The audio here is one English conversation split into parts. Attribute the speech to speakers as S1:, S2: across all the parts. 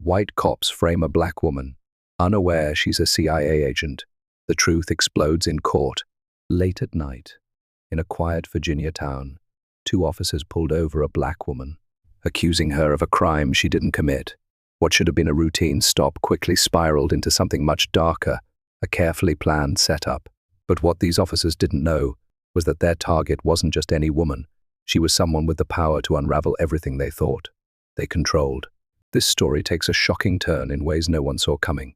S1: White cops frame a black woman, unaware she's a CIA agent. The truth explodes in court. Late at night, in a quiet Virginia town, two officers pulled over a black woman, accusing her of a crime she didn't commit. What should have been a routine stop quickly spiraled into something much darker, a carefully planned setup. But what these officers didn't know was that their target wasn't just any woman. She was someone with the power to unravel everything they thought they controlled. This story takes a shocking turn in ways no one saw coming,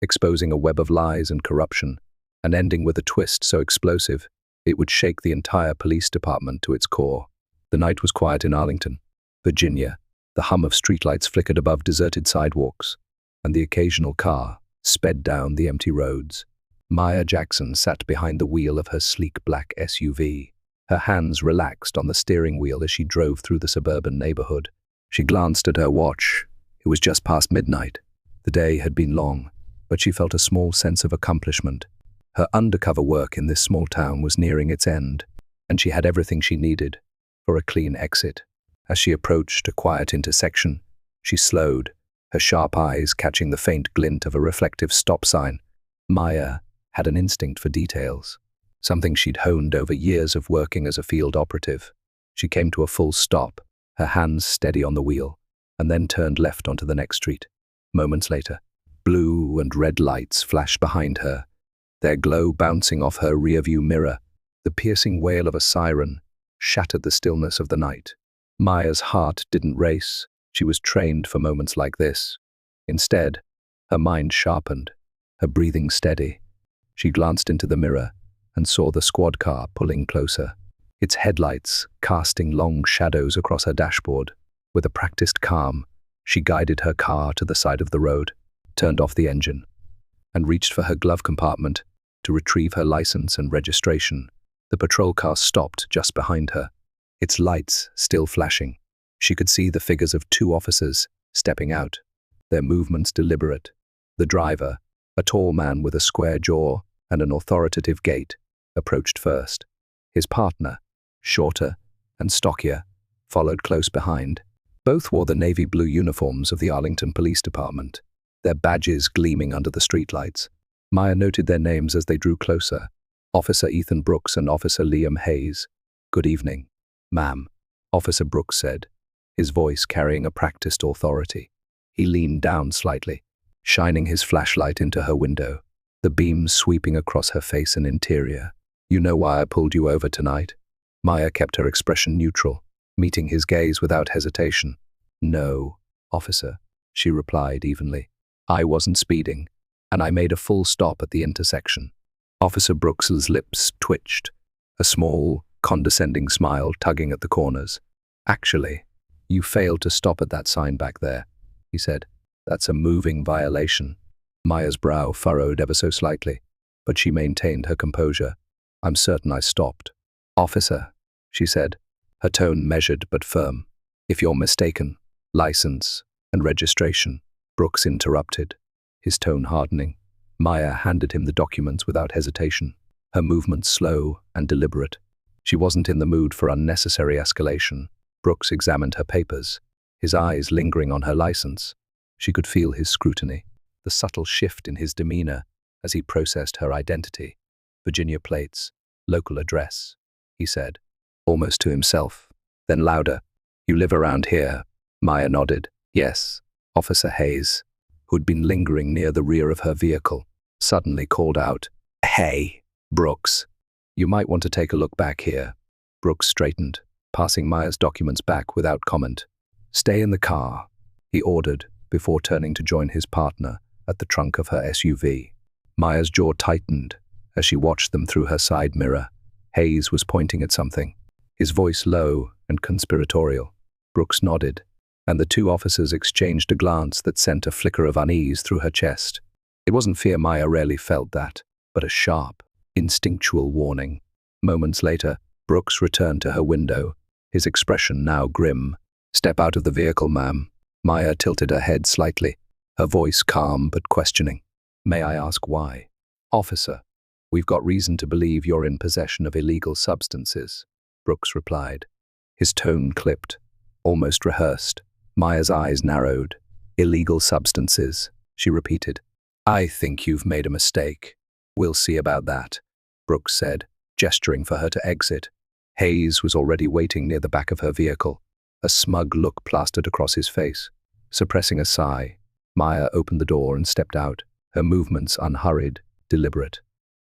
S1: exposing a web of lies and corruption, and ending with a twist so explosive it would shake the entire police department to its core. The night was quiet in Arlington, Virginia. The hum of streetlights flickered above deserted sidewalks, and the occasional car sped down the empty roads. Maya Jackson sat behind the wheel of her sleek black SUV, her hands relaxed on the steering wheel as she drove through the suburban neighborhood. She glanced at her watch. It was just past midnight. The day had been long, but she felt a small sense of accomplishment. Her undercover work in this small town was nearing its end, and she had everything she needed for a clean exit. As she approached a quiet intersection, she slowed, her sharp eyes catching the faint glint of a reflective stop sign. Maya had an instinct for details, something she'd honed over years of working as a field operative. She came to a full stop, her hands steady on the wheel, and then turned left onto the next street. Moments later, blue and red lights flashed behind her, their glow bouncing off her rearview mirror. The piercing wail of a siren shattered the stillness of the night. Maya's heart didn't race. She was trained for moments like this. Instead, her mind sharpened, her breathing steady. She glanced into the mirror and saw the squad car pulling closer, its headlights casting long shadows across her dashboard. With a practiced calm, she guided her car to the side of the road, turned off the engine, and reached for her glove compartment to retrieve her license and registration. The patrol car stopped just behind her, its lights still flashing. She could see the figures of two officers stepping out, their movements deliberate. The driver, a tall man with a square jaw and an authoritative gait, approached first. His partner, shorter and stockier, followed close behind. Both wore the navy blue uniforms of the Arlington Police Department, their badges gleaming under the streetlights. Maya noted their names as they drew closer: Officer Ethan Brooks and Officer Liam Hayes. "Good evening, ma'am," Officer Brooks said, his voice carrying a practiced authority. He leaned down slightly, shining his flashlight into her window, the beams sweeping across her face and interior. "You know why I pulled you over tonight?" Maya kept her expression neutral, meeting his gaze without hesitation. "No, officer," she replied evenly. "I wasn't speeding, and I made a full stop at the intersection." Officer Brooks's lips twitched, a small, condescending smile tugging at the corners. "Actually, you failed to stop at that sign back there," he said. "That's a moving violation." Maya's brow furrowed ever so slightly, but she maintained her composure. "I'm certain I stopped." "Officer," she said, her tone measured but firm. "If you're mistaken, license and registration." Brooks interrupted, his tone hardening. Maya handed him the documents without hesitation, her movements slow and deliberate. She wasn't in the mood for unnecessary escalation. Brooks examined her papers, his eyes lingering on her license. She could feel his scrutiny, the subtle shift in his demeanor as he processed her identity. "Virginia plates, local address," he said, almost to himself. Then louder, "You live around here?" Maya nodded. "Yes." Officer Hayes, who'd been lingering near the rear of her vehicle, suddenly called out, "Hey, Brooks, you might want to take a look back here." Brooks straightened, passing Maya's documents back without comment. "Stay in the car," he ordered, before turning to join his partner at the trunk of her SUV. Maya's jaw tightened as she watched them through her side mirror. Hayes was pointing at something, his voice low and conspiratorial. Brooks nodded, and the two officers exchanged a glance that sent a flicker of unease through her chest. It wasn't fear, Maya rarely felt that, but a sharp, instinctual warning. Moments later, Brooks returned to her window, his expression now grim. "Step out of the vehicle, ma'am." Maya tilted her head slightly, her voice calm but questioning. "May I ask why?" "Officer, we've got reason to believe you're in possession of illegal substances," Brooks replied. His tone clipped, almost rehearsed. Maya's eyes narrowed. Illegal substances, she repeated. I think you've made a mistake. We'll see about that, Brooks said, gesturing for her to exit. Hayes was already waiting near the back of her vehicle, a smug look plastered across his face. Suppressing a sigh, Maya opened the door and stepped out, her movements unhurried, deliberate.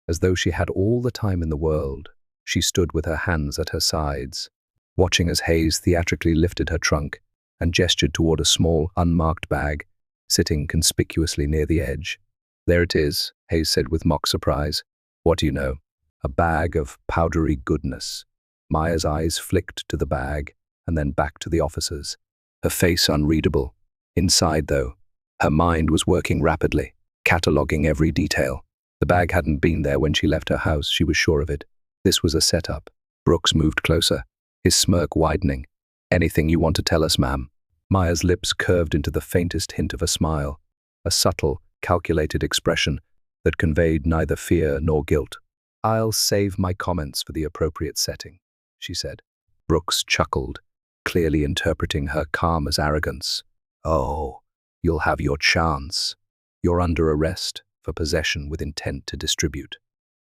S1: As though she had all the time in the world, she stood with her hands at her sides, watching as Hayes theatrically lifted her trunk and gestured toward a small, unmarked bag, sitting conspicuously near the edge. There it is, Hayes said with mock surprise. What do you know? A bag of powdery goodness. Maya's eyes flicked to the bag and then back to the officers, her face unreadable. Inside, though, her mind was working rapidly, cataloguing every detail. The bag hadn't been there when she left her house, she was sure of it. This was a setup. Brooks moved closer, his smirk widening. Anything you want to tell us, ma'am? Maya's lips curved into the faintest hint of a smile, a subtle, calculated expression that conveyed neither fear nor guilt. I'll save my comments for the appropriate setting, she said. Brooks chuckled, clearly interpreting her calm as arrogance. Oh, you'll have your chance. You're under arrest for possession with intent to distribute.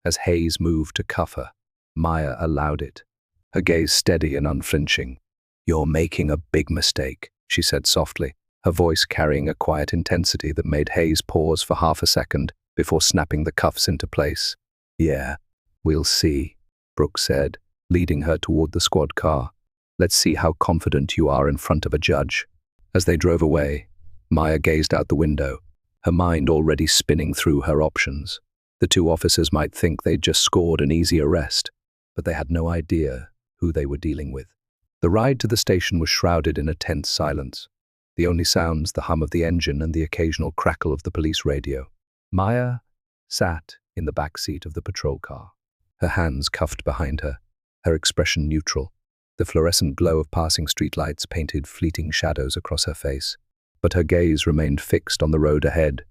S1: As Hayes moved to cuff her, Maya allowed it, her gaze steady and unflinching. You're making a big mistake, she said softly, her voice carrying a quiet intensity that made Hayes pause for half a second before snapping the cuffs into place. Yeah, we'll see, Brooks said, leading her toward the squad car. Let's see how confident you are in front of a judge. As they drove away, Maya gazed out the window, her mind already spinning through her options. The two officers might think they'd just scored an easy arrest, but they had no idea who they were dealing with. The ride to the station was shrouded in a tense silence. The only sounds, the hum of the engine and the occasional crackle of the police radio. Maya sat in the back seat of the patrol car, her hands cuffed behind her, her expression neutral. The fluorescent glow of passing streetlights painted fleeting shadows across her face, but her gaze remained fixed on the road ahead.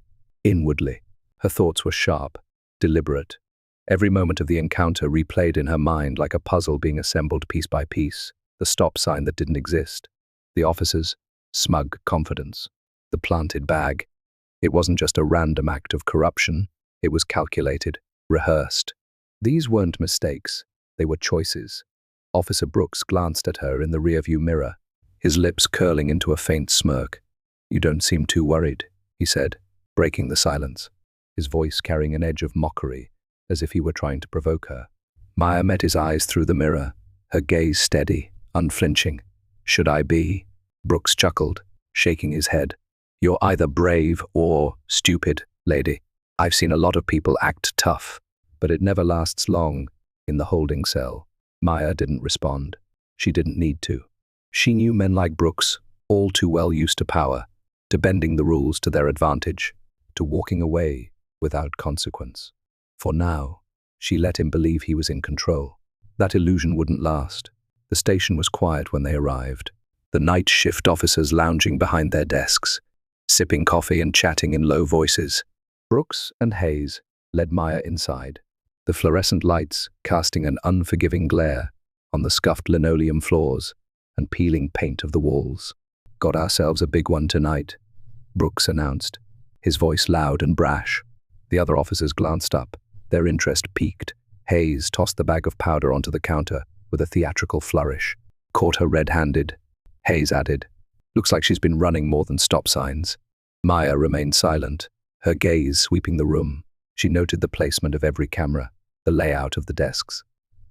S1: Inwardly, her thoughts were sharp, deliberate. Every moment of the encounter replayed in her mind like a puzzle being assembled piece by piece. The stop sign that didn't exist, the officer's smug confidence, the planted bag. It wasn't just a random act of corruption, it was calculated, rehearsed. These weren't mistakes, they were choices. Officer Brooks glanced at her in the rearview mirror, his lips curling into a faint smirk. You don't seem too worried, he said, breaking the silence, his voice carrying an edge of mockery, as if he were trying to provoke her. Maya met his eyes through the mirror, her gaze steady, unflinching. Should I be? Brooks chuckled, shaking his head. You're either brave or stupid, lady. I've seen a lot of people act tough, but it never lasts long in the holding cell. Maya didn't respond. She didn't need to. She knew men like Brooks, all too well used to power, to bending the rules to their advantage, to walking away without consequence. For now, she let him believe he was in control. That illusion wouldn't last. The station was quiet when they arrived, the night shift officers lounging behind their desks, sipping coffee and chatting in low voices. Brooks and Hayes led Maya inside, the fluorescent lights casting an unforgiving glare on the scuffed linoleum floors and peeling paint of the walls. Got ourselves a big one tonight, Brooks announced, his voice loud and brash. The other officers glanced up, their interest piqued. Hayes tossed the bag of powder onto the counter with a theatrical flourish. Caught her red-handed. Hayes added, looks like she's been running more than stop signs. Maya remained silent, her gaze sweeping the room. She noted the placement of every camera, the layout of the desks,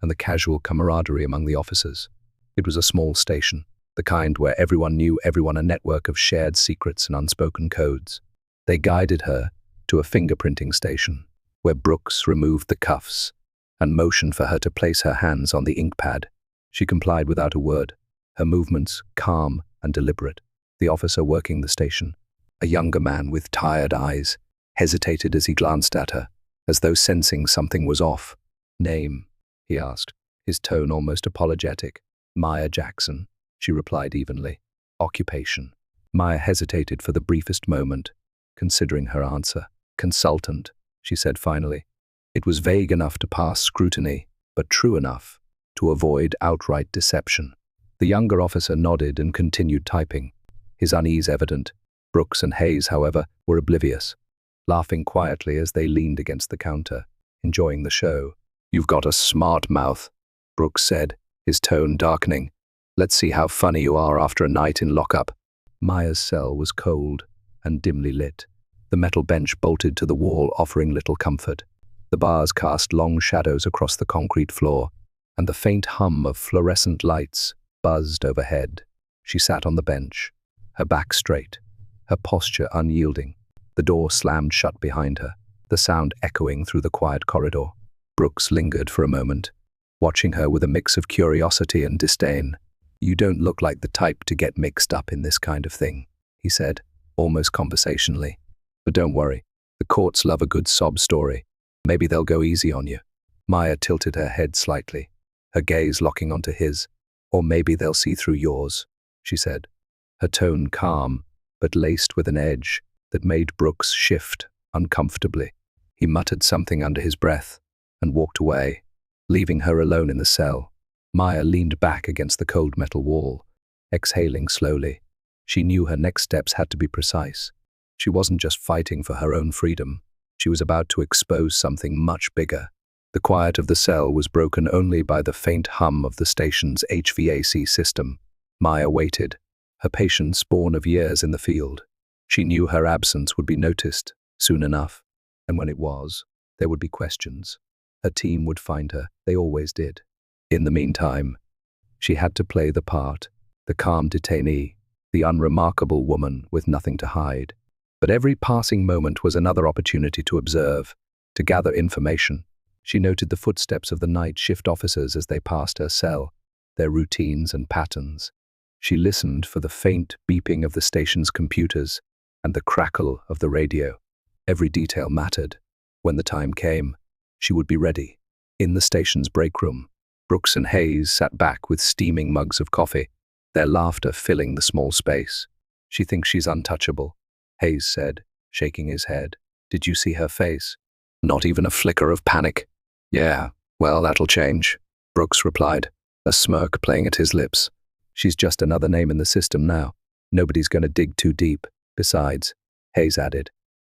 S1: and the casual camaraderie among the officers. It was a small station, the kind where everyone knew everyone, a network of shared secrets and unspoken codes. They guided her to a fingerprinting station, where Brooks removed the cuffs and motioned for her to place her hands on the ink pad. She complied without a word, her movements calm and deliberate. The officer working the station, a younger man with tired eyes, hesitated as he glanced at her, as though sensing something was off. Name, he asked, his tone almost apologetic. Maya Jackson, she replied evenly. Occupation. Maya hesitated for the briefest moment, considering her answer. Consultant, she said finally. It was vague enough to pass scrutiny, but true enough to avoid outright deception. The younger officer nodded and continued typing, his unease evident. Brooks and Hayes, however, were oblivious, laughing quietly as they leaned against the counter, enjoying the show. "You've got a smart mouth," Brooks said, his tone darkening. "Let's see how funny you are after a night in lockup." Maya's cell was cold and dimly lit. The metal bench bolted to the wall, offering little comfort. The bars cast long shadows across the concrete floor, and the faint hum of fluorescent lights buzzed overhead. She sat on the bench, her back straight, her posture unyielding. The door slammed shut behind her, the sound echoing through the quiet corridor. Brooks lingered for a moment, watching her with a mix of curiosity and disdain. "You don't look like the type to get mixed up in this kind of thing," he said, almost conversationally. "But don't worry, the courts love a good sob story. Maybe they'll go easy on you." Maya tilted her head slightly, her gaze locking onto his. "Or maybe they'll see through yours," she said, her tone calm, but laced with an edge that made Brooks shift uncomfortably. He muttered something under his breath and walked away, leaving her alone in the cell. Maya leaned back against the cold metal wall, exhaling slowly. She knew her next steps had to be precise. She wasn't just fighting for her own freedom. She was about to expose something much bigger. The quiet of the cell was broken only by the faint hum of the station's HVAC system. Maya waited, her patience born of years in the field. She knew her absence would be noticed soon enough, and when it was, there would be questions. Her team would find her, they always did. In the meantime, she had to play the part, the calm detainee, the unremarkable woman with nothing to hide. But every passing moment was another opportunity to observe, to gather information. She noted the footsteps of the night shift officers as they passed her cell, their routines and patterns. She listened for the faint beeping of the station's computers and the crackle of the radio. Every detail mattered. When the time came, she would be ready. In the station's break room, Brooks and Hayes sat back with steaming mugs of coffee, their laughter filling the small space. "She thinks she's untouchable," Hayes said, shaking his head. "Did you see her face? Not even a flicker of panic." "Yeah, well, that'll change," Brooks replied, a smirk playing at his lips. "She's just another name in the system now. Nobody's going to dig too deep. Besides," Hayes added,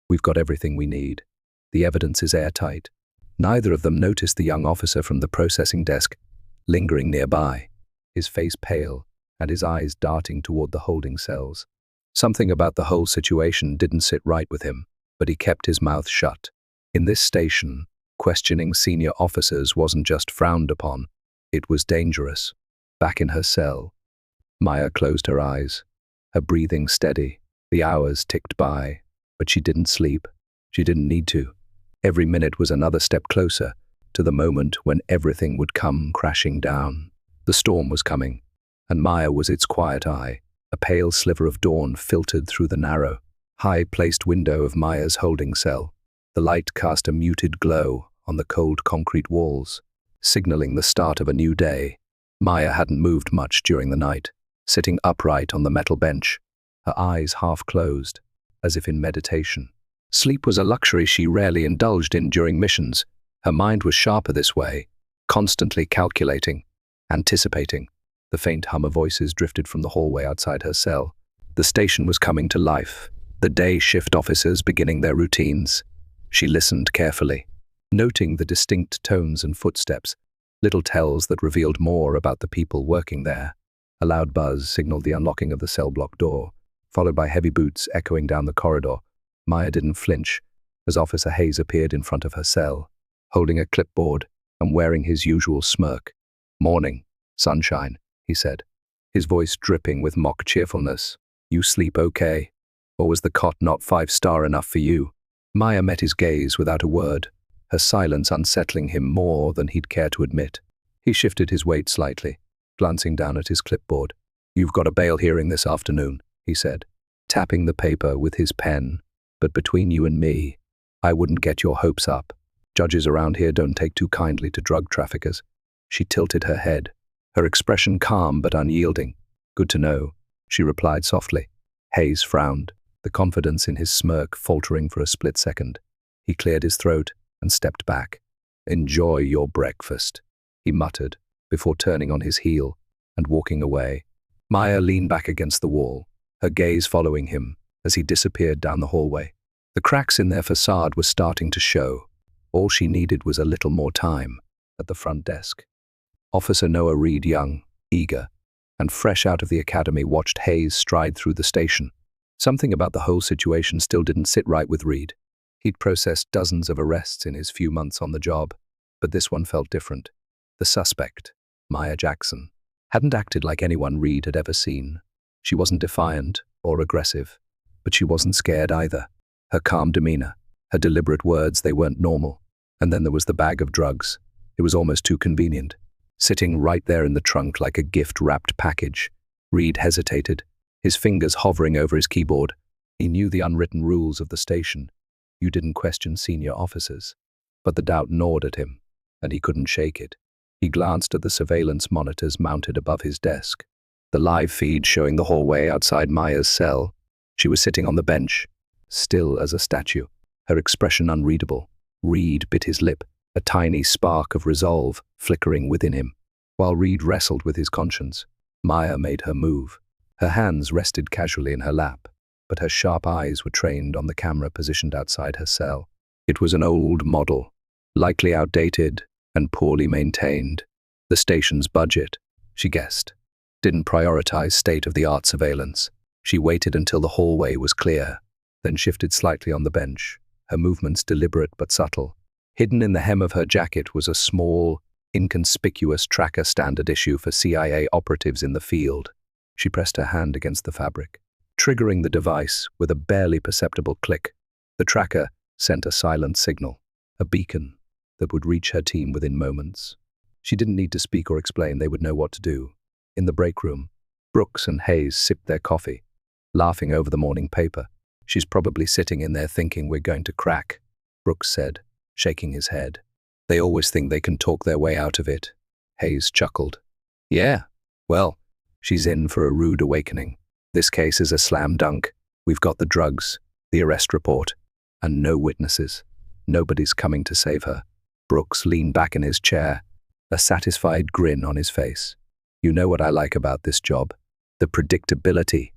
S1: "we've got everything we need. The evidence is airtight." Neither of them noticed the young officer from the processing desk, lingering nearby, his face pale and his eyes darting toward the holding cells. Something about the whole situation didn't sit right with him, but he kept his mouth shut. In this station, questioning senior officers wasn't just frowned upon, it was dangerous. Back in her cell, Maya closed her eyes, her breathing steady. The hours ticked by, but she didn't sleep. She didn't need to. Every minute was another step closer to the moment when everything would come crashing down. The storm was coming, and Maya was its quiet eye. A pale sliver of dawn filtered through the narrow, high-placed window of Maya's holding cell. The light cast a muted glow on the cold concrete walls, signaling the start of a new day. Maya hadn't moved much during the night, sitting upright on the metal bench, her eyes half closed, as if in meditation. Sleep was a luxury she rarely indulged in during missions. Her mind was sharper this way, constantly calculating, anticipating. The faint hum of voices drifted from the hallway outside her cell. The station was coming to life, the day shift officers beginning their routines. She listened carefully, noting the distinct tones and footsteps, little tells that revealed more about the people working there. A loud buzz signaled the unlocking of the cell block door, followed by heavy boots echoing down the corridor. Maya didn't flinch as Officer Hayes appeared in front of her cell, holding a clipboard and wearing his usual smirk. "Morning, sunshine," he said, his voice dripping with mock cheerfulness. "You sleep okay? Or was the cot not 5-star enough for you?" Maya met his gaze without a word, her silence unsettling him more than he'd care to admit. He shifted his weight slightly, glancing down at his clipboard. "You've got a bail hearing this afternoon," he said, tapping the paper with his pen. "But between you and me, I wouldn't get your hopes up. Judges around here don't take too kindly to drug traffickers." She tilted her head, her expression calm but unyielding. "Good to know," she replied softly. Hayes frowned, the confidence in his smirk faltering for a split second. He cleared his throat and stepped back. "Enjoy your breakfast," he muttered, before turning on his heel and walking away. Maya leaned back against the wall, her gaze following him, as he disappeared down the hallway. The cracks in their facade were starting to show. All she needed was a little more time. At the front desk, Officer Noah Reed, young, eager, and fresh out of the academy, watched Hayes stride through the station. Something about the whole situation still didn't sit right with Reed. He'd processed dozens of arrests in his few months on the job, but this one felt different. The suspect, Maya Jackson, hadn't acted like anyone Reed had ever seen. She wasn't defiant or aggressive, but she wasn't scared either. Her calm demeanor, her deliberate words, they weren't normal. And then there was the bag of drugs. It was almost too convenient. Sitting right there in the trunk like a gift-wrapped package. Reed hesitated, his fingers hovering over his keyboard. He knew the unwritten rules of the station. You didn't question senior officers. But the doubt gnawed at him, and he couldn't shake it. He glanced at the surveillance monitors mounted above his desk. The live feed showing the hallway outside Maya's cell. She was sitting on the bench, still as a statue, her expression unreadable. Reed bit his lip, a tiny spark of resolve flickering within him. While Reed wrestled with his conscience, Maya made her move. Her hands rested casually in her lap, but her sharp eyes were trained on the camera positioned outside her cell. It was an old model, likely outdated and poorly maintained. The station's budget, she guessed, didn't prioritize state-of-the-art surveillance. She waited until the hallway was clear, then shifted slightly on the bench, her movements deliberate but subtle. Hidden in the hem of her jacket was a small, inconspicuous tracker standard issue for CIA operatives in the field. She pressed her hand against the fabric, triggering the device with a barely perceptible click. The tracker sent a silent signal, a beacon that would reach her team within moments. She didn't need to speak or explain, they would know what to do. In the break room, Brooks and Hayes sipped their coffee, laughing over the morning paper. She's probably sitting in there thinking we're going to crack, Brooks said, shaking his head. They always think they can talk their way out of it. Hayes chuckled. Yeah, well, she's in for a rude awakening. This case is a slam dunk. We've got the drugs, the arrest report, and no witnesses. Nobody's coming to save her. Brooks leaned back in his chair, a satisfied grin on his face. You know what I like about this job? The predictability.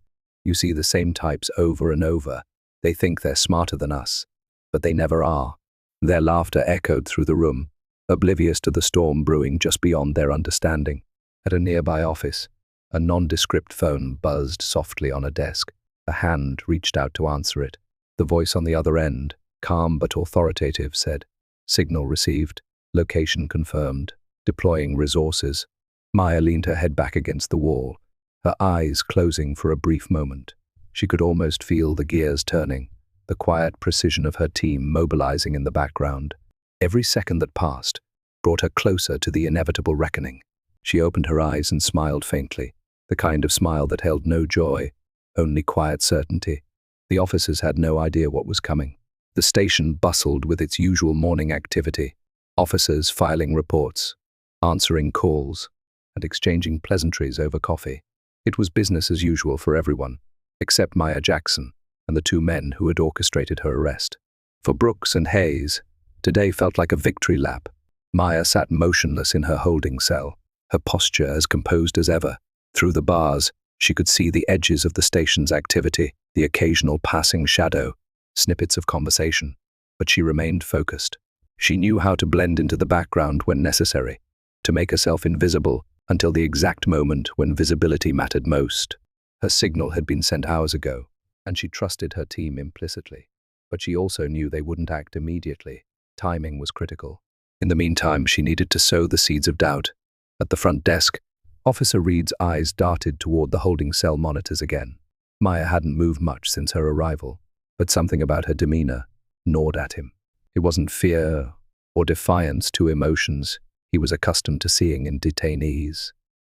S1: You see the same types over and over. They think they're smarter than us, but they never are. Their laughter echoed through the room, oblivious to the storm brewing just beyond their understanding. At a nearby office, a nondescript phone buzzed softly on a desk. A hand reached out to answer it. The voice on the other end, calm but authoritative, said, "Signal received. Location confirmed. Deploying resources." Maya leaned her head back against the wall, her eyes closing for a brief moment. She could almost feel the gears turning, the quiet precision of her team mobilizing in the background. Every second that passed brought her closer to the inevitable reckoning. She opened her eyes and smiled faintly, the kind of smile that held no joy, only quiet certainty. The officers had no idea what was coming. The station bustled with its usual morning activity, officers filing reports, answering calls, and exchanging pleasantries over coffee. It was business as usual for everyone, except Maya Jackson and the two men who had orchestrated her arrest. For Brooks and Hayes, today felt like a victory lap. Maya sat motionless in her holding cell, her posture as composed as ever. Through the bars, she could see the edges of the station's activity, the occasional passing shadow, snippets of conversation. But she remained focused. She knew how to blend into the background when necessary, to make herself invisible until the exact moment when visibility mattered most. Her signal had been sent hours ago, and she trusted her team implicitly. But she also knew they wouldn't act immediately. Timing was critical. In the meantime, she needed to sow the seeds of doubt. At the front desk, Officer Reed's eyes darted toward the holding cell monitors again. Maya hadn't moved much since her arrival, but something about her demeanor gnawed at him. It wasn't fear or defiance, two emotions he was accustomed to seeing in detainees.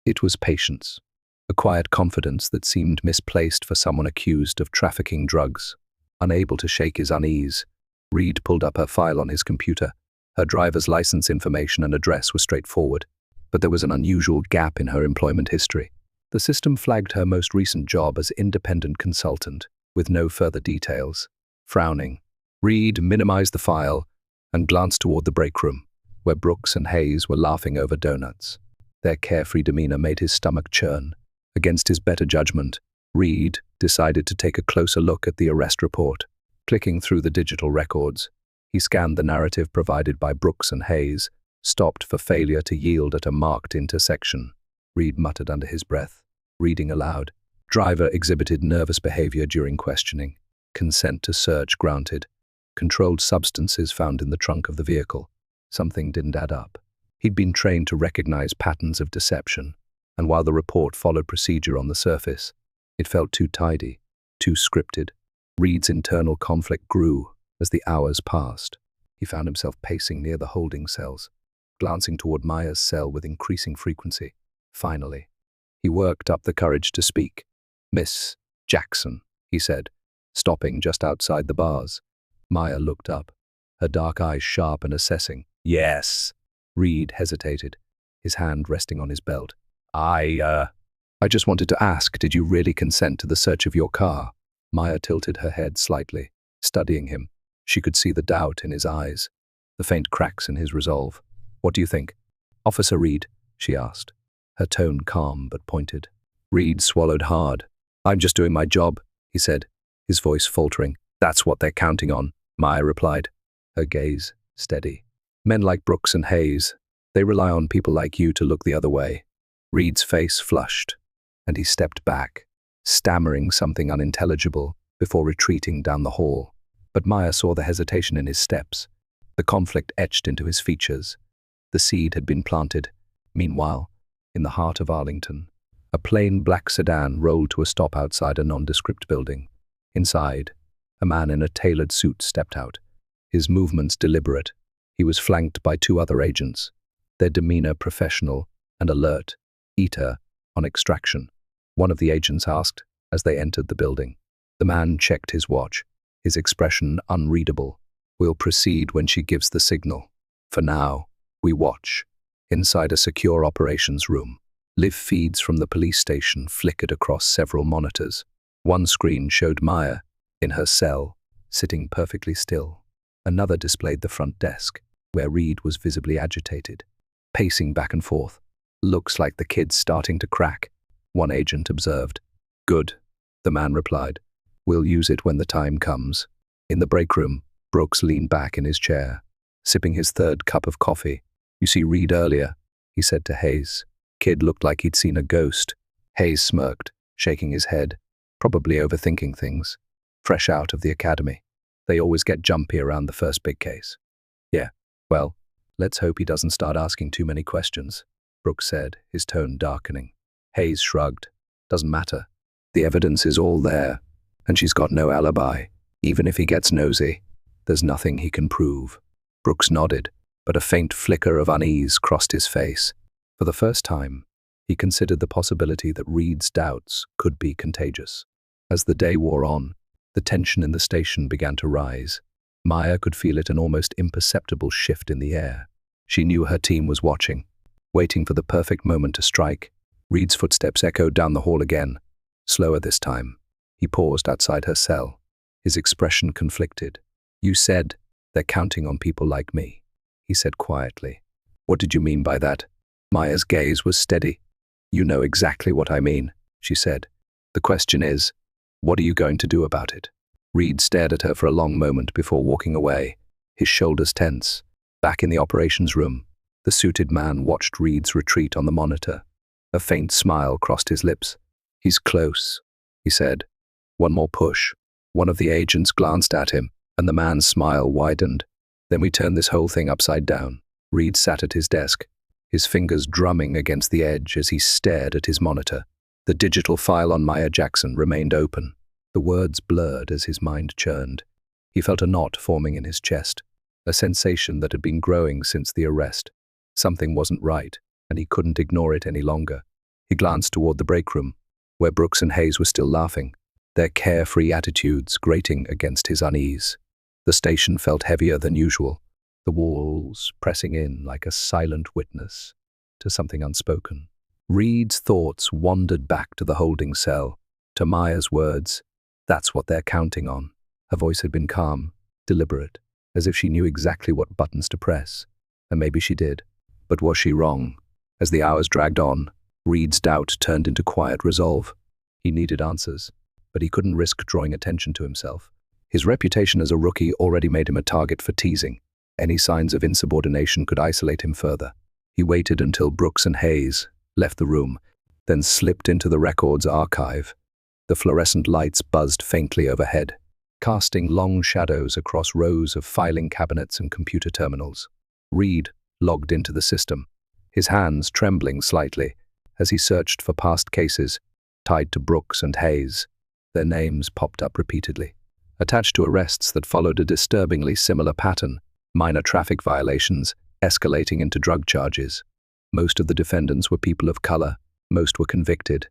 S1: It was patience, a quiet confidence that seemed misplaced for someone accused of trafficking drugs. Unable to shake his unease, Reed pulled up her file on his computer. Her driver's license information and address were straightforward, but there was an unusual gap in her employment history. The system flagged her most recent job as independent consultant, with no further details. Frowning, Reed minimized the file and glanced toward the break room, where Brooks and Hayes were laughing over donuts. Their carefree demeanor made his stomach churn. Against his better judgment, Reed decided to take a closer look at the arrest report. Clicking through the digital records, he scanned the narrative provided by Brooks and Hayes, stopped for failure to yield at a marked intersection. Reed muttered under his breath, reading aloud. Driver exhibited nervous behavior during questioning. Consent to search granted. Controlled substances found in the trunk of the vehicle. Something didn't add up. He'd been trained to recognize patterns of deception, and while the report followed procedure on the surface, it felt too tidy, too scripted. Reed's internal conflict grew as the hours passed. He found himself pacing near the holding cells, glancing toward Maya's cell with increasing frequency. Finally, he worked up the courage to speak. "Miss Jackson," he said, stopping just outside the bars. Maya looked up, her dark eyes sharp and assessing. "Yes." Reed hesitated, his hand resting on his belt. I just wanted to ask, did you really consent to the search of your car?" Maya tilted her head slightly, studying him. She could see the doubt in his eyes, the faint cracks in his resolve. "What do you think?" "Officer Reed," she asked, her tone calm but pointed. Reed swallowed hard. "I'm just doing my job," he said, his voice faltering. "That's what they're counting on," Maya replied, her gaze steady. "Men like Brooks and Hayes, they rely on people like you to look the other way." Reed's face flushed, and he stepped back, stammering something unintelligible before retreating down the hall. But Maya saw the hesitation in his steps, the conflict etched into his features. The seed had been planted. Meanwhile, in the heart of Arlington, a plain black sedan rolled to a stop outside a nondescript building. Inside, a man in a tailored suit stepped out, his movements deliberate. He was flanked by two other agents, their demeanor professional and alert, eager on extraction. One of the agents asked as they entered the building. The man checked his watch, his expression unreadable. "We'll proceed when she gives the signal. For now, we watch." Inside a secure operations room, live feeds from the police station flickered across several monitors. One screen showed Maya, in her cell, sitting perfectly still. Another displayed the front desk, where Reed was visibly agitated, pacing back and forth. "Looks like the kid's starting to crack," one agent observed. "Good," the man replied. "We'll use it when the time comes." In the break room, Brooks leaned back in his chair, sipping his third cup of coffee. "You see Reed earlier," he said to Hayes. "Kid looked like he'd seen a ghost." Hayes smirked, shaking his head, probably overthinking things. Fresh out of the academy, they always get jumpy around the first big case. "Yeah, well, let's hope he doesn't start asking too many questions," Brooks said, his tone darkening. Hayes shrugged. "Doesn't matter. The evidence is all there, and she's got no alibi. Even if he gets nosy, there's nothing he can prove." Brooks nodded, but a faint flicker of unease crossed his face. For the first time, he considered the possibility that Reed's doubts could be contagious. As the day wore on, the tension in the station began to rise. Maya could feel it, an almost imperceptible shift in the air. She knew her team was watching, waiting for the perfect moment to strike. Reed's footsteps echoed down the hall again, slower this time. He paused outside her cell, his expression conflicted. "You said they're counting on people like me," he said quietly. "What did you mean by that?" Maya's gaze was steady. "You know exactly what I mean," she said. "The question is, what are you going to do about it?" Reed stared at her for a long moment before walking away, his shoulders tense. Back in the operations room, the suited man watched Reed's retreat on the monitor. A faint smile crossed his lips. "He's close," he said. "One more push." One of the agents glanced at him, and the man's smile widened. "Then we turn this whole thing upside down." Reed sat at his desk, his fingers drumming against the edge as he stared at his monitor. The digital file on Maya Jackson remained open. The words blurred as his mind churned. He felt a knot forming in his chest, a sensation that had been growing since the arrest. Something wasn't right, and he couldn't ignore it any longer. He glanced toward the break room, where Brooks and Hayes were still laughing, their carefree attitudes grating against his unease. The station felt heavier than usual, the walls pressing in like a silent witness to something unspoken. Reed's thoughts wandered back to the holding cell, to Maya's words. "That's what they're counting on." Her voice had been calm, deliberate, as if she knew exactly what buttons to press. And maybe she did. But was she wrong? As the hours dragged on, Reed's doubt turned into quiet resolve. He needed answers, but he couldn't risk drawing attention to himself. His reputation as a rookie already made him a target for teasing. Any signs of insubordination could isolate him further. He waited until Brooks and Hayes left the room, then slipped into the records archive. The fluorescent lights buzzed faintly overhead, casting long shadows across rows of filing cabinets and computer terminals. Reed logged into the system, his hands trembling slightly as he searched for past cases tied to Brooks and Hayes. Their names popped up repeatedly, attached to arrests that followed a disturbingly similar pattern: minor traffic violations escalating into drug charges. Most of the defendants were people of color. Most were convicted.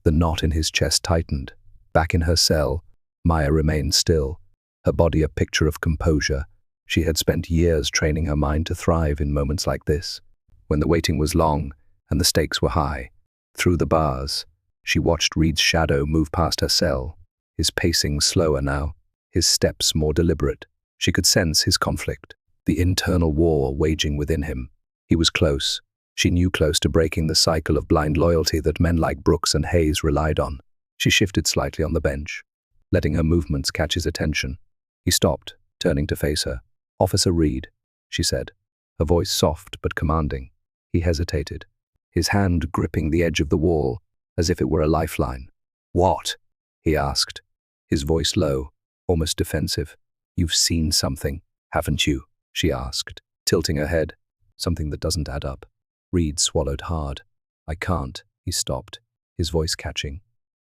S1: The knot in his chest tightened. Back in her cell, Maya remained still, her body a picture of composure. She had spent years training her mind to thrive in moments like this, when the waiting was long and the stakes were high. Through the bars, she watched Reed's shadow move past her cell, his pacing slower now, his steps more deliberate. She could sense his conflict, the internal war waging within him. He was close. She knew close to breaking the cycle of blind loyalty that men like Brooks and Hayes relied on. She shifted slightly on the bench, letting her movements catch his attention. He stopped, turning to face her. "Officer Reed," she said, her voice soft but commanding. He hesitated, his hand gripping the edge of the wall, as if it were a lifeline. "What?" he asked, his voice low, almost defensive. "You've seen something, haven't you?" she asked, tilting her head. "Something that doesn't add up." Reed swallowed hard. "I can't." He stopped, his voice catching.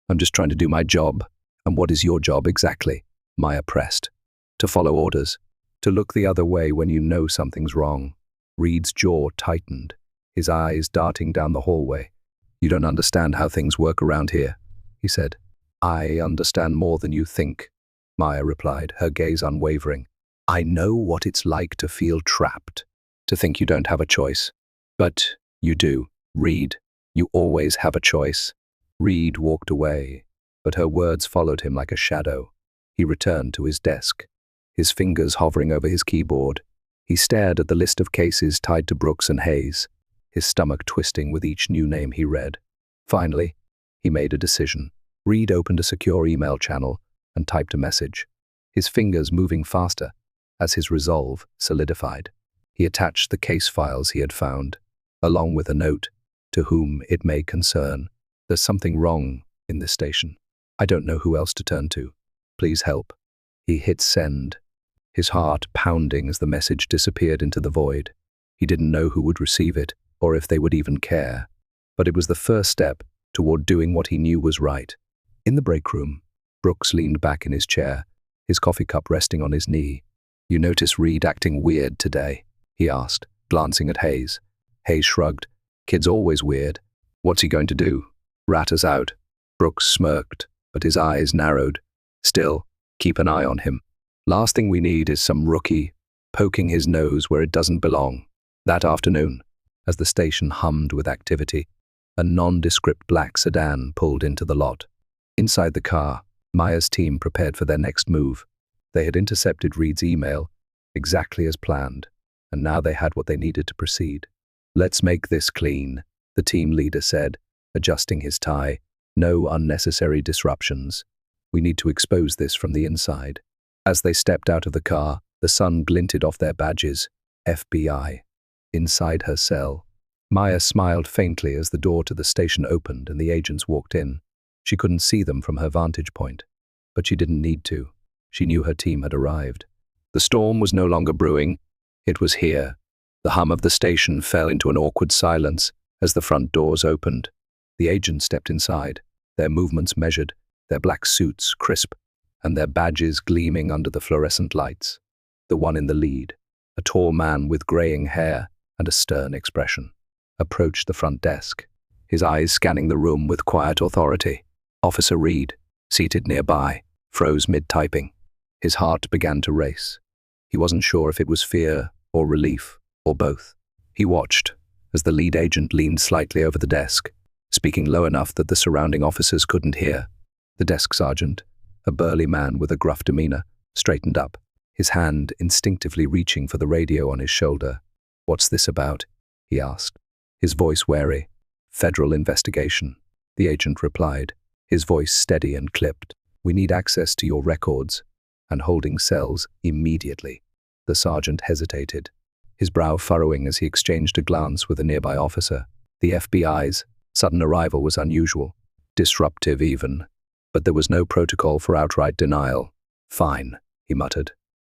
S1: "I'm just trying to do my job." "And what is your job exactly?" Maya pressed. "To follow orders. To look the other way when you know something's wrong." Reed's jaw tightened, his eyes darting down the hallway. "You don't understand how things work around here," he said. "I understand more than you think," Maya replied, her gaze unwavering. "I know what it's like to feel trapped, to think you don't have a choice. But you do, Reed. You always have a choice." Reed walked away, but her words followed him like a shadow. He returned to his desk, his fingers hovering over his keyboard. He stared at the list of cases tied to Brooks and Hayes, his stomach twisting with each new name he read. Finally, he made a decision. Reed opened a secure email channel and typed a message, his fingers moving faster as his resolve solidified. He attached the case files he had found, along with a note, "To whom it may concern. There's something wrong in this station. I don't know who else to turn to. Please help." He hit send, his heart pounding as the message disappeared into the void. He didn't know who would receive it, or if they would even care. But it was the first step toward doing what he knew was right. In the break room, Brooks leaned back in his chair, his coffee cup resting on his knee. "You notice Reed acting weird today?" he asked, glancing at Hayes. Hayes shrugged. "Kid's always weird. What's he going to do? Rat us out?" Brooks smirked, but his eyes narrowed. "Still, keep an eye on him. Last thing we need is some rookie poking his nose where it doesn't belong." That afternoon, as the station hummed with activity, a nondescript black sedan pulled into the lot. Inside the car, Maya's team prepared for their next move. They had intercepted Reed's email, exactly as planned, and now they had what they needed to proceed. "Let's make this clean," the team leader said, adjusting his tie. "No unnecessary disruptions. We need to expose this from the inside." As they stepped out of the car, the sun glinted off their badges. FBI. Inside her cell, Maya smiled faintly as the door to the station opened and the agents walked in. She couldn't see them from her vantage point, but she didn't need to. She knew her team had arrived. The storm was no longer brewing. It was here. The hum of the station fell into an awkward silence as the front doors opened. The agents stepped inside, their movements measured, their black suits crisp, and their badges gleaming under the fluorescent lights. The one in the lead, a tall man with graying hair and a stern expression, approached the front desk, his eyes scanning the room with quiet authority. Officer Reed, seated nearby, froze mid-typing. His heart began to race. He wasn't sure if it was fear or relief or both. He watched as the lead agent leaned slightly over the desk, speaking low enough that the surrounding officers couldn't hear. The desk sergeant, a burly man with a gruff demeanor, straightened up, his hand instinctively reaching for the radio on his shoulder. "What's this about?" he asked, his voice wary. "Federal investigation," the agent replied, his voice steady and clipped. "We need access to your records and holding cells immediately." The sergeant hesitated, his brow furrowing as he exchanged a glance with a nearby officer. The FBI's sudden arrival was unusual, disruptive even, but there was no protocol for outright denial. "Fine," he muttered,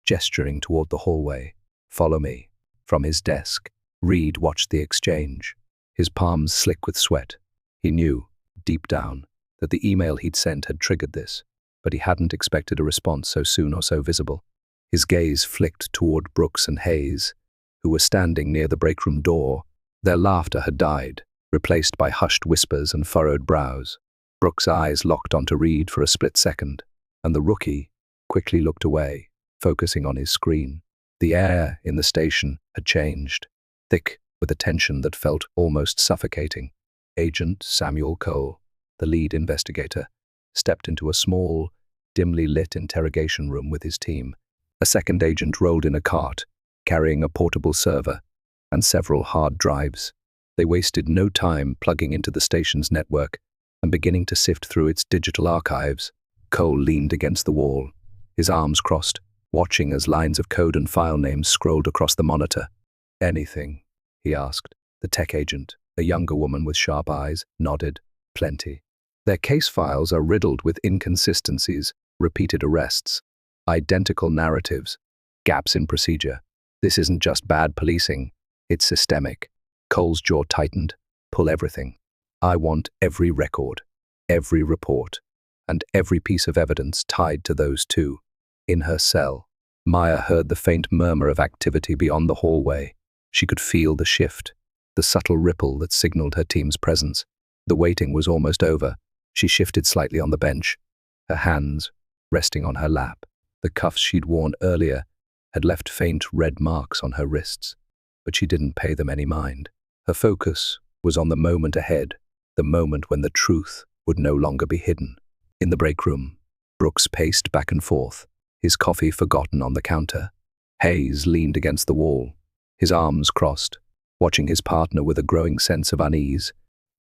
S1: gesturing toward the hallway. "Follow me." From his desk, Reed watched the exchange, his palms slick with sweat. He knew, deep down, that the email he'd sent had triggered this, but he hadn't expected a response so soon or so visible. His gaze flicked toward Brooks and Hayes, who were standing near the breakroom door. Their laughter had died, replaced by hushed whispers and furrowed brows. Brooks' eyes locked onto Reed for a split second, and the rookie quickly looked away, focusing on his screen. The air in the station had changed, thick with a tension that felt almost suffocating. Agent Samuel Cole, the lead investigator, stepped into a small, dimly lit interrogation room with his team. A second agent rolled in a cart, carrying a portable server and several hard drives. They wasted no time plugging into the station's network and beginning to sift through its digital archives. Cole leaned against the wall, his arms crossed, watching as lines of code and file names scrolled across the monitor. "Anything?" he asked. The tech agent, a younger woman with sharp eyes, nodded. "Plenty. Their case files are riddled with inconsistencies, repeated arrests, identical narratives, gaps in procedure. This isn't just bad policing, it's systemic." Cole's jaw tightened. "Pull everything. I want every record, every report, and every piece of evidence tied to those two." In her cell, Maya heard the faint murmur of activity beyond the hallway. She could feel the shift, the subtle ripple that signaled her team's presence. The waiting was almost over. She shifted slightly on the bench, her hands resting on her lap. The cuffs she'd worn earlier had left faint red marks on her wrists, but she didn't pay them any mind. Her focus was on the moment ahead, the moment when the truth would no longer be hidden. In the break room, Brooks paced back and forth, his coffee forgotten on the counter. Hayes leaned against the wall, his arms crossed, watching his partner with a growing sense of unease.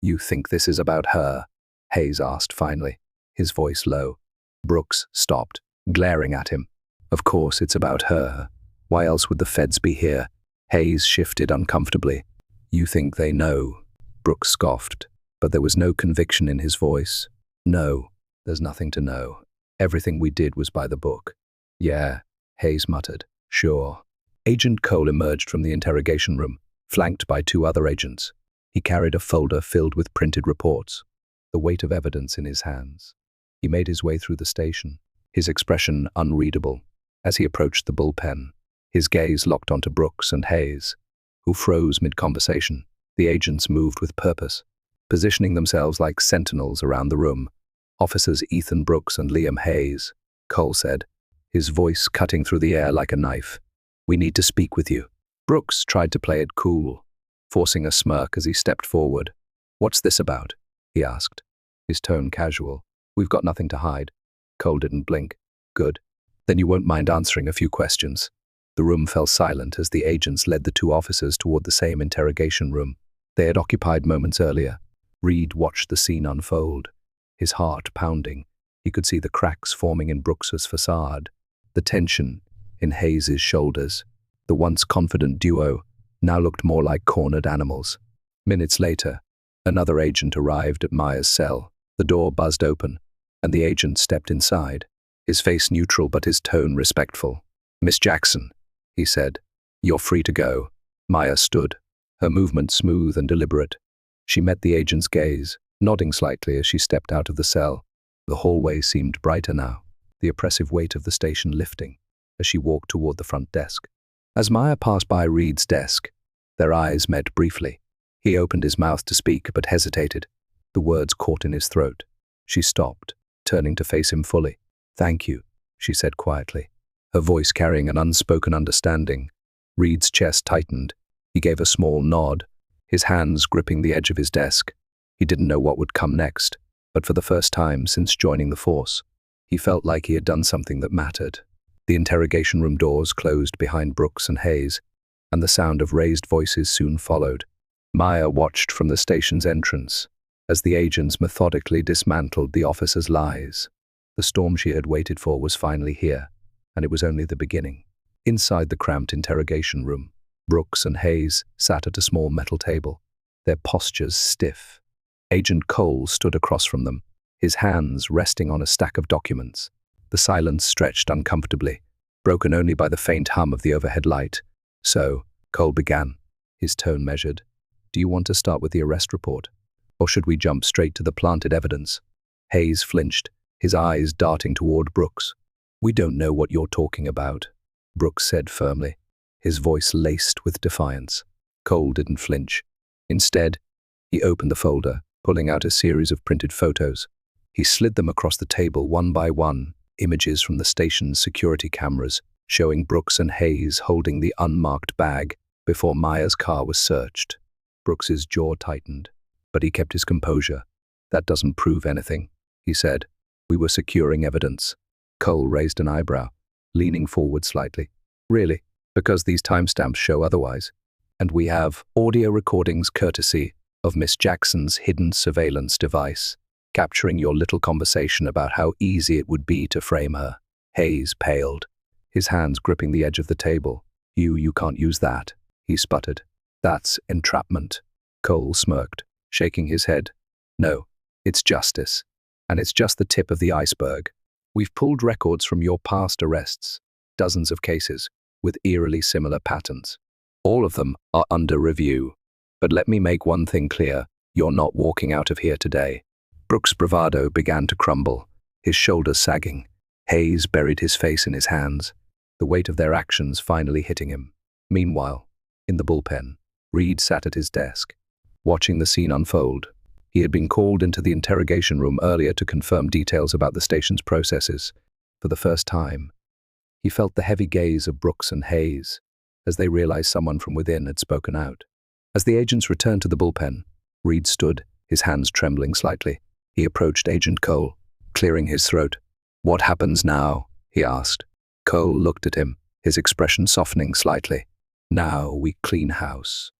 S1: "You think this is about her?" Hayes asked finally, his voice low. Brooks stopped, glaring at him. "Of course it's about her. Why else would the feds be here?" Hayes shifted uncomfortably. "You think they know?" Brooks scoffed, but there was no conviction in his voice. "No, there's nothing to know. Everything we did was by the book." "Yeah," Hayes muttered. "Sure." Agent Cole emerged from the interrogation room, flanked by two other agents. He carried a folder filled with printed reports, the weight of evidence in his hands. He made his way through the station, his expression unreadable. As he approached the bullpen, his gaze locked onto Brooks and Hayes, who froze mid-conversation. The agents moved with purpose, positioning themselves like sentinels around the room. "Officers Ethan Brooks and Liam Hayes," Cole said, his voice cutting through the air like a knife. "We need to speak with you." Brooks tried to play it cool, forcing a smirk as he stepped forward. "What's this about?" he asked, his tone casual. "We've got nothing to hide." Cole didn't blink. "Good. Then you won't mind answering a few questions." The room fell silent as the agents led the two officers toward the same interrogation room they had occupied moments earlier. Reed watched the scene unfold, his heart pounding. He could see the cracks forming in Brooks's facade, the tension in Hayes's shoulders. The once confident duo now looked more like cornered animals. Minutes later, another agent arrived at Maya's cell. The door buzzed open, and the agent stepped inside, his face neutral but his tone respectful. "Miss Jackson," he said, "you're free to go." Maya stood, her movement smooth and deliberate. She met the agent's gaze, nodding slightly as she stepped out of the cell. The hallway seemed brighter now, the oppressive weight of the station lifting as she walked toward the front desk. As Maya passed by Reed's desk, their eyes met briefly. He opened his mouth to speak but hesitated, the words caught in his throat. She stopped, turning to face him fully. "Thank you," she said quietly, her voice carrying an unspoken understanding. Reed's chest tightened. He gave a small nod, his hands gripping the edge of his desk. He didn't know what would come next, but for the first time since joining the force, he felt like he had done something that mattered. The interrogation room doors closed behind Brooks and Hayes, and the sound of raised voices soon followed. Maya watched from the station's entrance, as the agents methodically dismantled the officer's lies. The storm she had waited for was finally here, and it was only the beginning. Inside the cramped interrogation room, Brooks and Hayes sat at a small metal table, their postures stiff. Agent Cole stood across from them, his hands resting on a stack of documents. The silence stretched uncomfortably, broken only by the faint hum of the overhead light. "So," Cole began, his tone measured, "do you want to start with the arrest report? Or should we jump straight to the planted evidence?" Hayes flinched, his eyes darting toward Brooks. "We don't know what you're talking about," Brooks said firmly, his voice laced with defiance. Cole didn't flinch. Instead, he opened the folder, pulling out a series of printed photos. He slid them across the table one by one, images from the station's security cameras, showing Brooks and Hayes holding the unmarked bag before Maya's car was searched. Brooks's jaw tightened, but he kept his composure. "That doesn't prove anything," he said. "We were securing evidence." Cole raised an eyebrow, leaning forward slightly. "Really? Because these timestamps show otherwise. And we have audio recordings courtesy of Miss Jackson's hidden surveillance device, capturing your little conversation about how easy it would be to frame her." Hayes paled, his hands gripping the edge of the table. You can't use that," he sputtered. "That's entrapment." Cole smirked, shaking his head. "No, it's justice. And it's just the tip of the iceberg. We've pulled records from your past arrests, dozens of cases, with eerily similar patterns. All of them are under review. But let me make one thing clear, you're not walking out of here today." Brooks' bravado began to crumble, his shoulders sagging. Hayes buried his face in his hands, the weight of their actions finally hitting him. Meanwhile, in the bullpen, Reed sat at his desk, watching the scene unfold. He had been called into the interrogation room earlier to confirm details about the station's processes. For the first time, he felt the heavy gaze of Brooks and Hayes as they realized someone from within had spoken out. As the agents returned to the bullpen, Reed stood, his hands trembling slightly. He approached Agent Cole, clearing his throat. "What happens now?" he asked. Cole looked at him, his expression softening slightly. "Now we clean house.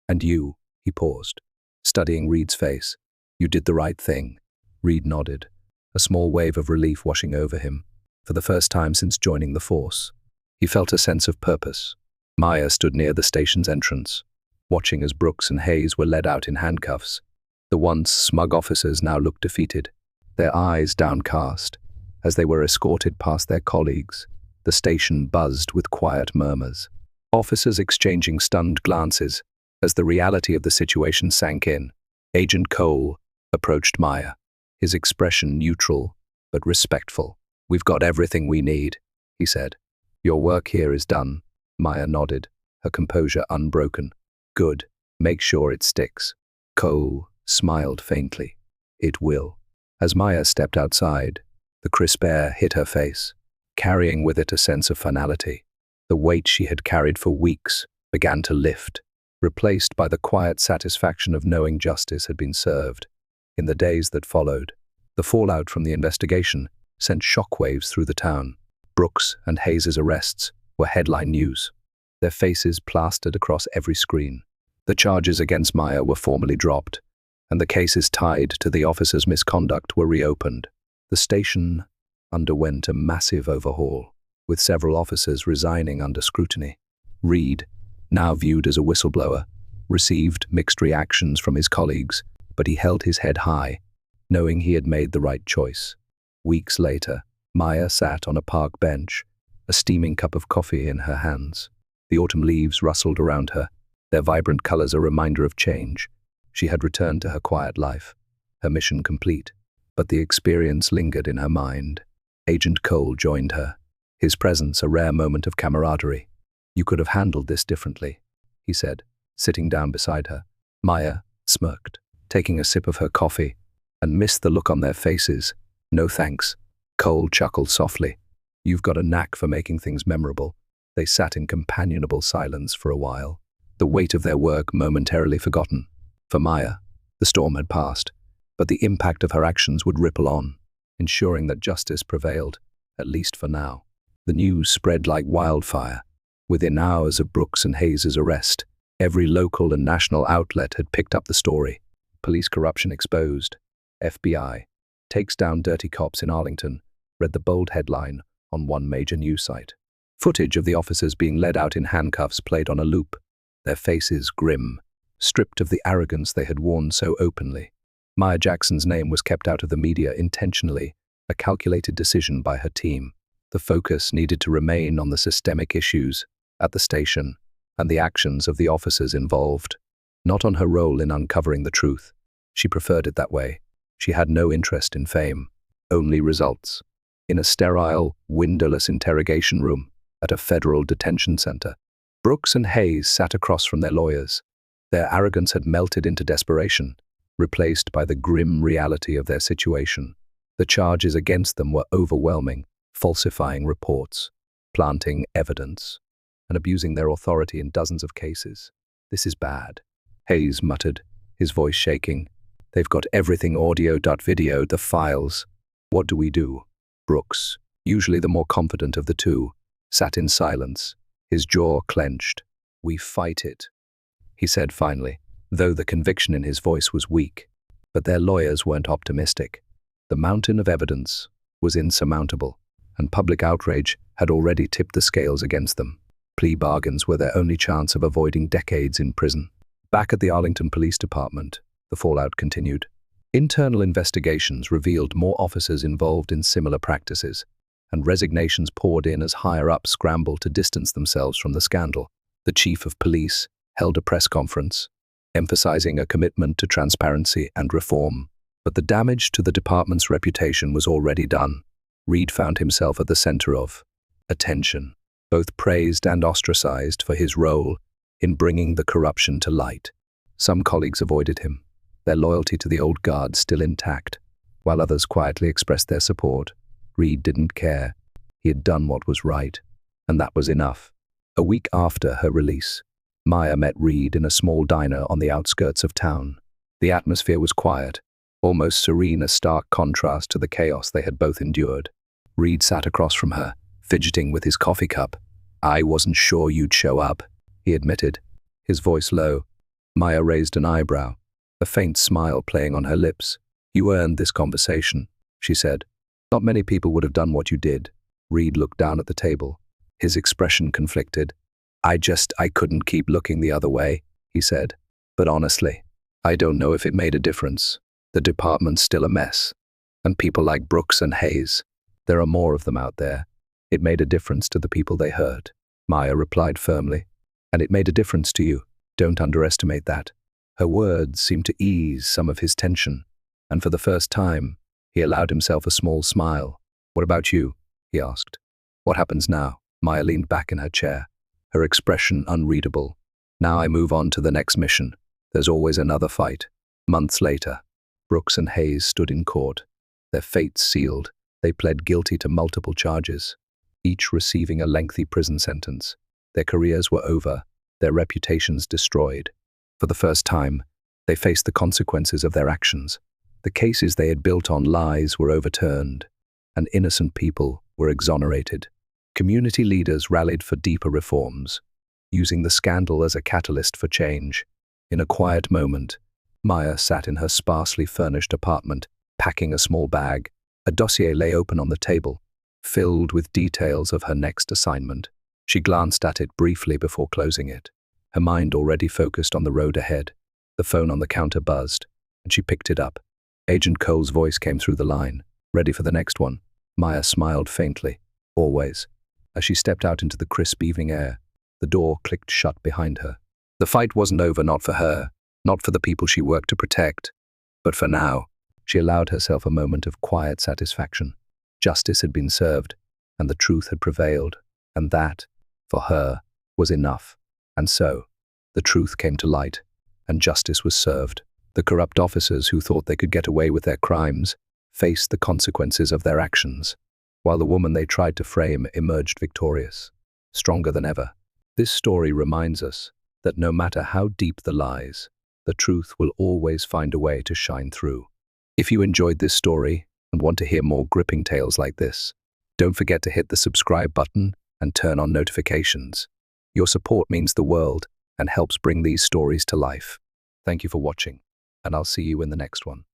S1: And you," he paused, studying Reed's face. "You did the right thing." Reed nodded, a small wave of relief washing over him. For the first time since joining the force, he felt a sense of purpose. Maya stood near the station's entrance, watching as Brooks and Hayes were led out in handcuffs. The once smug officers now looked defeated, their eyes downcast. As they were escorted past their colleagues, the station buzzed with quiet murmurs, officers exchanging stunned glances as the reality of the situation sank in. Agent Cole approached Maya, his expression neutral but respectful. "We've got everything we need," he said. "Your work here is done." Maya nodded, her composure unbroken. "Good. Make sure it sticks." Cole smiled faintly. "It will." As Maya stepped outside, the crisp air hit her face, carrying with it a sense of finality. The weight she had carried for weeks began to lift, replaced by the quiet satisfaction of knowing justice had been served. In the days that followed, the fallout from the investigation sent shockwaves through the town. Brooks and Hayes' arrests were headline news, their faces plastered across every screen. The charges against Maya were formally dropped, and the cases tied to the officer's misconduct were reopened. The station underwent a massive overhaul, with several officers resigning under scrutiny. Reed, now viewed as a whistleblower, received mixed reactions from his colleagues, but he held his head high, knowing he had made the right choice. Weeks later, Maya sat on a park bench, a steaming cup of coffee in her hands. The autumn leaves rustled around her, their vibrant colors a reminder of change. She had returned to her quiet life, her mission complete, but the experience lingered in her mind. Agent Cole joined her, his presence a rare moment of camaraderie. "You could have handled this differently," he said, sitting down beside her. Maya smirked, taking a sip of her coffee, and missed the look on their faces. "No thanks." Cole chuckled softly. "You've got a knack for making things memorable." They sat in companionable silence for a while, the weight of their work momentarily forgotten. For Maya, the storm had passed, but the impact of her actions would ripple on, ensuring that justice prevailed, at least for now. The news spread like wildfire. Within hours of Brooks and Hayes' arrest, every local and national outlet had picked up the story. Police corruption exposed. FBI takes down dirty cops in Arlington, read the bold headline on one major news site. Footage of the officers being led out in handcuffs played on a loop, their faces grim, stripped of the arrogance they had worn so openly. Maya Jackson's name was kept out of the media intentionally, a calculated decision by her team. The focus needed to remain on the systemic issues at the station and the actions of the officers involved, not on her role in uncovering the truth. She preferred it that way. She had no interest in fame, only results. In a sterile, windowless interrogation room at a federal detention center, Brooks and Hayes sat across from their lawyers. Their arrogance had melted into desperation, replaced by the grim reality of their situation. The charges against them were overwhelming, falsifying reports, planting evidence, and abusing their authority in dozens of cases. "This is bad," Hayes muttered, his voice shaking. "They've got everything audio-video, the files. What do we do?" Brooks, usually the more confident of the two, sat in silence, his jaw clenched. "We fight it," he said finally, though the conviction in his voice was weak. But their lawyers weren't optimistic. The mountain of evidence was insurmountable, and public outrage had already tipped the scales against them. Plea bargains were their only chance of avoiding decades in prison. Back at the Arlington Police Department, the fallout continued. Internal investigations revealed more officers involved in similar practices, and resignations poured in as higher-ups scrambled to distance themselves from the scandal. The chief of police held a press conference, emphasizing a commitment to transparency and reform. But the damage to the department's reputation was already done. Reed found himself at the center of attention, both praised and ostracized for his role in bringing the corruption to light. Some colleagues avoided him, their loyalty to the old guard still intact, while others quietly expressed their support. Reed didn't care. He had done what was right, and that was enough. A week after her release, Maya met Reed in a small diner on the outskirts of town. The atmosphere was quiet, almost serene, a stark contrast to the chaos they had both endured. Reed sat across from her, fidgeting with his coffee cup. "I wasn't sure you'd show up," he admitted, his voice low. Maya raised an eyebrow, a faint smile playing on her lips. "You earned this conversation," she said. "Not many people would have done what you did." Reed looked down at the table, his expression conflicted. I couldn't keep looking the other way," he said. "But honestly, I don't know if it made a difference. The department's still a mess. And people like Brooks and Hayes, there are more of them out there. It made a difference to the people they hurt." Maya replied firmly. "And it made a difference to you. Don't underestimate that." Her words seemed to ease some of his tension, and for the first time, he allowed himself a small smile. "What about you?" he asked. "What happens now?" Maya leaned back in her chair, her expression unreadable. "Now I move on to the next mission. There's always another fight." Months later, Brooks and Hayes stood in court, their fates sealed. They pled guilty to multiple charges, each receiving a lengthy prison sentence. Their careers were over, their reputations destroyed. For the first time, they faced the consequences of their actions. The cases they had built on lies were overturned, and innocent people were exonerated. Community leaders rallied for deeper reforms, using the scandal as a catalyst for change. In a quiet moment, Maya sat in her sparsely furnished apartment, packing a small bag. A dossier lay open on the table, filled with details of her next assignment. She glanced at it briefly before closing it, her mind already focused on the road ahead. The phone on the counter buzzed, and she picked it up. Agent Cole's voice came through the line. "Ready for the next one?" Maya smiled faintly. "Always." As she stepped out into the crisp evening air, the door clicked shut behind her. The fight wasn't over, not for her, not for the people she worked to protect, but for now. She allowed herself a moment of quiet satisfaction. Justice had been served, and the truth had prevailed, and that, for her, was enough. And so, the truth came to light, and justice was served. The corrupt officers who thought they could get away with their crimes faced the consequences of their actions, while the woman they tried to frame emerged victorious, stronger than ever. This story reminds us that no matter how deep the lies, the truth will always find a way to shine through. If you enjoyed this story and want to hear more gripping tales like this, don't forget to hit the subscribe button and turn on notifications. Your support means the world and helps bring these stories to life. Thank you for watching. and I'll see you in the next one.